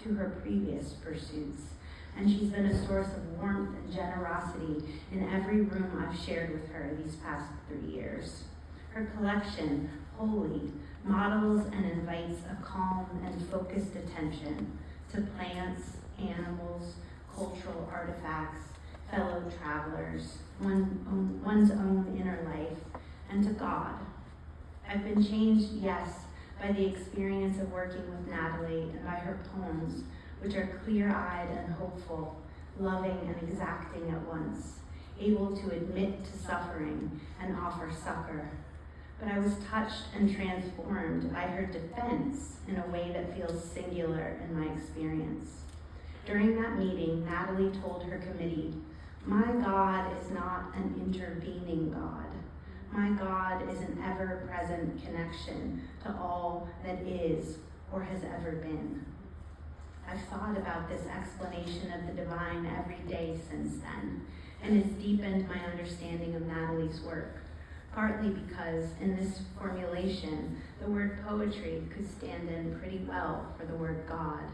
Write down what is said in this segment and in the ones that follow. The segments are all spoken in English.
to her previous pursuits. And she's been a source of warmth and generosity in every room I've shared with her these past 3 years. Her collection, Holy, models and invites a calm and focused attention to plants, animals, cultural artifacts, fellow travelers, one's own inner life, and to God. I've been changed, yes, by the experience of working with Natalie and by her poems, which are clear-eyed and hopeful, loving and exacting at once, able to admit to suffering and offer succor. But I was touched and transformed by her defense in a way that feels singular in my experience. During that meeting, Natalie told her committee, "My God is not an intervening God. My God is an ever-present connection to all that is or has ever been." I've thought about this explanation of the divine every day since then, and it's deepened my understanding of Natalie's work, partly because in this formulation, the word poetry could stand in pretty well for the word God.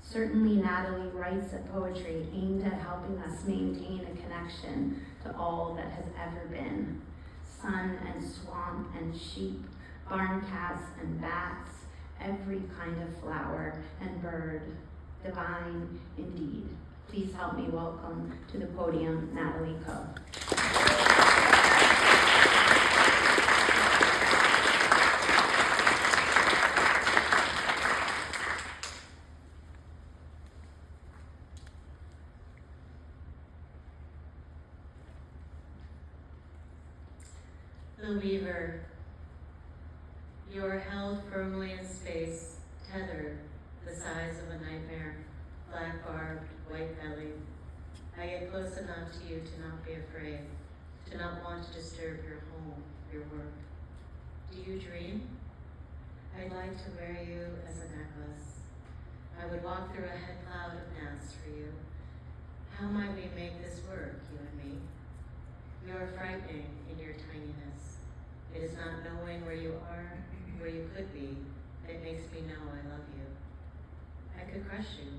Certainly, Natalie writes a poetry aimed at helping us maintain a connection to all that has ever been. Sun and swamp and sheep, barn cats and bats, every kind of flower and bird. Divine indeed. Please help me welcome to the podium Natalie Coe. The Weaver. You are held firmly in space, tethered, the size of a nightmare, black-barbed, white-bellied. I get close enough to you to not be afraid, to not want to disturb your home, your work. Do you dream? I'd like to wear you as a necklace. I would walk through a head cloud of gnats for you. How might we make this work, you and me? You are frightening in your tininess. It is not knowing where you are, where you could be, that makes me know I love you. I could crush you.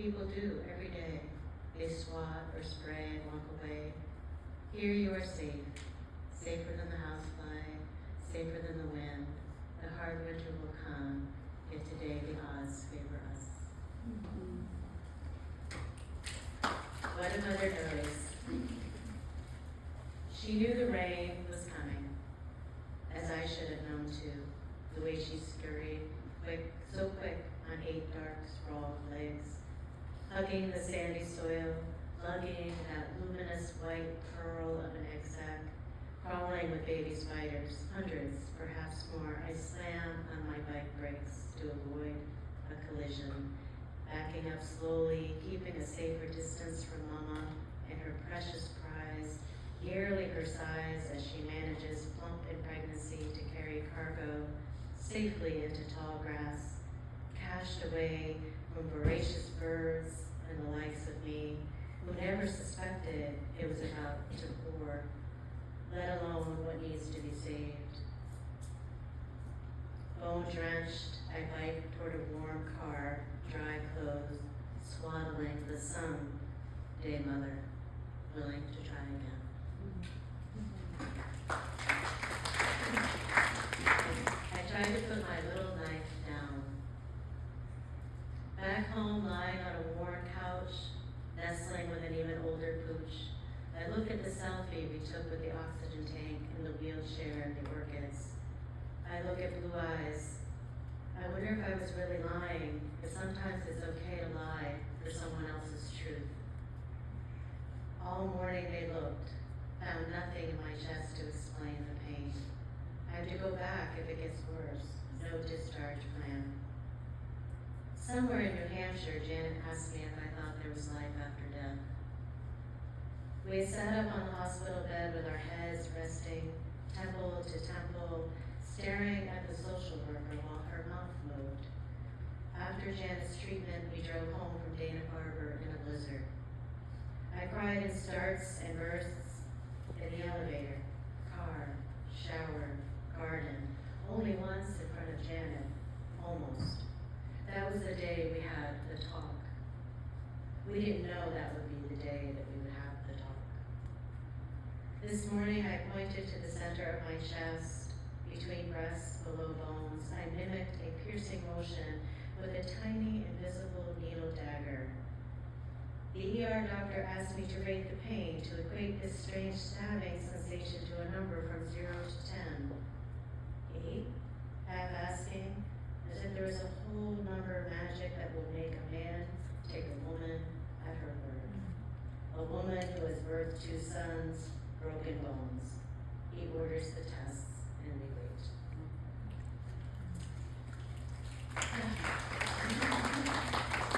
People do every day. They swat or spray and walk away. Here you are safe, safer than the housefly, safer than the wind. The hard winter will come if today the odds favor us. What a mother knows. She knew the rain was coming, as I should have known too, the way she scurried, quick, so quick, on 8 dark, sprawled legs, hugging the sandy soil, lugging that luminous white pearl of an egg sac, crawling with baby spiders, hundreds, perhaps more. I slam on my bike brakes to avoid a collision, backing up slowly, keeping a safer distance from Mama and her precious prize, nearly her size as she manages, plump in pregnancy, to carry cargo safely into tall grass, cached away from voracious birds and the likes of me, who never suspected it was about to pour, let alone what needs to be saved. Bone-drenched, I bike toward a warm car, dry clothes, swaddling the someday mother, willing to try again. I tried to put my little knife down. Back home, lying on a worn couch, nestling with an even older pooch, I look at the selfie we took with the oxygen tank in the wheelchair and the orchids. I look at blue eyes. I wonder if I was really lying, if sometimes it's okay to lie for someone else's truth. All morning they looked, found nothing in my chest to explain the pain. I have to go back if it gets worse, no discharge plan. Somewhere in New Hampshire, Janet asked me if I thought there was life after death. We sat up on the hospital bed with our heads resting, temple to temple, staring at the social worker while her mouth moved. After Janet's treatment, we drove home from Dana-Farber in a blizzard. I cried in starts and bursts in the elevator, car, shower, garden, only once in front of Janet, almost. That was the day we had the We didn't know that would be the day that we would have the talk. This morning I pointed to the center of my chest, between breasts, below bones. I mimicked a piercing motion with a tiny invisible needle dagger. The ER doctor asked me to rate the pain, to equate this strange stabbing sensation to a number from 0 to 10. 8, half asking, as if there was a whole number of magic that will make a man take a woman at her word. A woman who has birthed 2 sons, broken bones. He orders the tests, and we wait.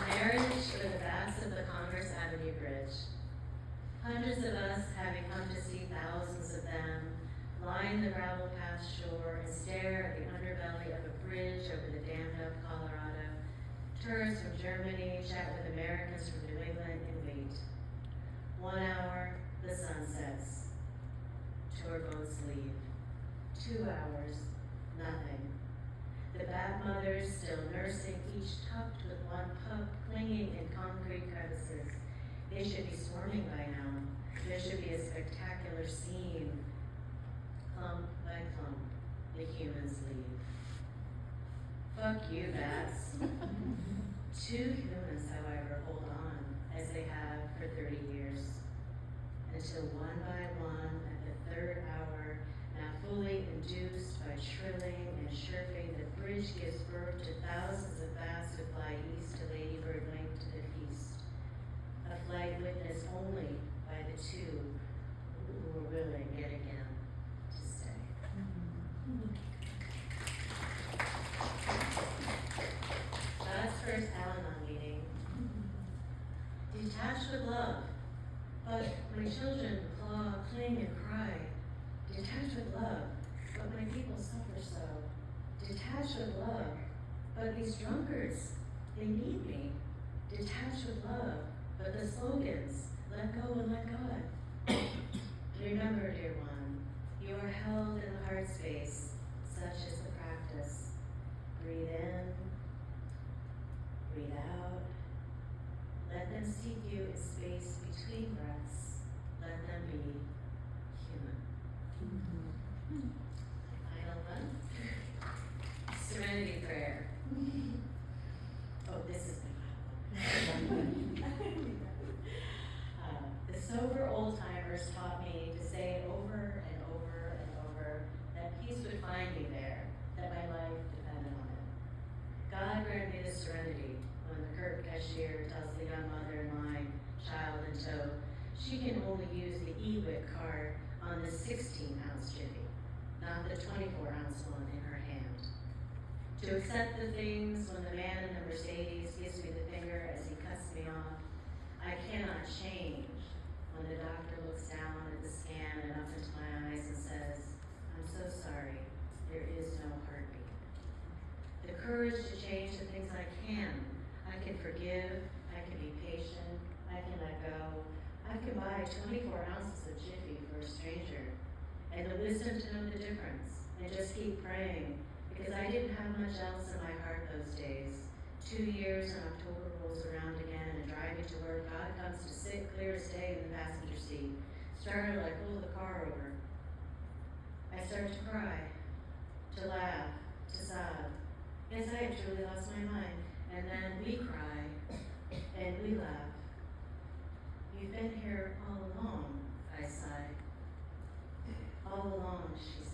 Marriage for the backs of the Congress Avenue Bridge. Hundreds of us, having come to see thousands of them, line the gravel path shore and stare at the underbelly of a bridge over the dammed up Colorado. Tourists from Germany chat with Americans from New England and wait. 1 hour, the sun sets. Tour boats leave. 2 hours, nothing. The bat mothers still nursing, each tucked with one pup clinging in concrete crevices. They should be swarming by now. There should be a spectacular scene. Clump by clump, the humans leave. Fuck you, bats. 2 humans, however, hold on, as they have for 30 years. Until one by one, at the 3rd hour, now fully induced by shrilling and chirping, the bridge gives birth to thousands of bats who fly east to Lady Bird Lake to the feast. A flight witnessed only by the 2 who were willing yet again to stay. God's first Al-Anon meeting. Detached with love, but my children claw, cling, and cry. Detached with love, but my people suffer so. Detached with love, but these drunkards, they need me. Detached with love, but the slogans, let go and let God. Remember, dear one, you are held in the heart space, such is the practice. Breathe in, breathe out. Let them seek you in space between breaths. Let them be human. Final one. Serenity prayer. Oh, this is my final one. The sober old timers taught me to say over and over and over that peace would find me there, that my life depended on it. God grant me the serenity when the curt cashier tells the young mother in line, child in tow, she can only use the e-WIC card on the 16-ounce Jiffy, not the 24-ounce one in her hand. To accept the things when the man in the Mercedes gives me the finger as he cuts me off. I cannot change when the doctor looks down at the scan and up into my eyes and says, I'm so sorry, there is no heartbeat. The courage to change the things I can. I can forgive, I can be patient, I can let go. I can buy 24 ounces of Jiffy for a stranger. And the wisdom to know the difference and just keep praying, because I didn't have much else in my heart those days. 2 years and October rolls around again and driving to work, God comes to sit clear as day in the passenger seat. Started like pull the car over. I started to cry, to laugh, to sob. Yes, I had truly lost my mind. And then we cry and we laugh. You've been here all along, I sighed. All along, she said.